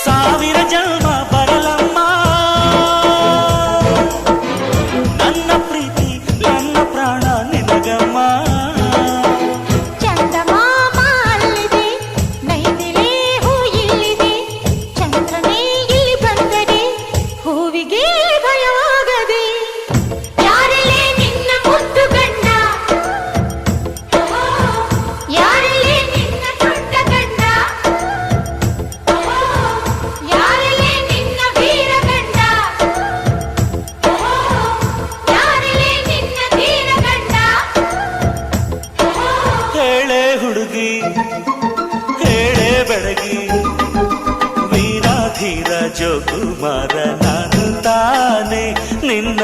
ಸಾವಿರ ಜನ್ಮ ಬರಲಮ್ಮ ನನ್ನ ಪ್ರೀತಿ ನನ್ನ ಪ್ರಾಣ ನಿನಗಮ್ಮ. ಚಂದಮಾಮ ಅಲ್ಲಿದೆ, ನೈದಿಲೆ ಹೂ ಇಲ್ಲಿದೆ, ಚಂದ್ರನೇ ಇಲ್ಲಿ ಬಂದರೆ ಹೂವಿಗೆ ಭಯವಾಗದೆ. ಯಾರಲೇ ನಿನ್ನ ಮುದ್ದು ಗಂಡ, ಯಾರಲೇ ನಿನ್ನ ದೊಡ್ಡ ಗಂಡ, ಯಾರಲೇ ನಿನ್ನ ವೀರ ಗಂಡ, ಯಾರಲೇ ನಿನ್ನ ಧೀರ ಗಂಡ. ಹೇಳೆ ಹುಡುಗಿ ಹೇಳೆ ಬೆಳಗಿ, ವೀರ ಧೀರ ಜೋಕುಮಾರ ನಾನು ತಾನೆ ನಿನ್ನ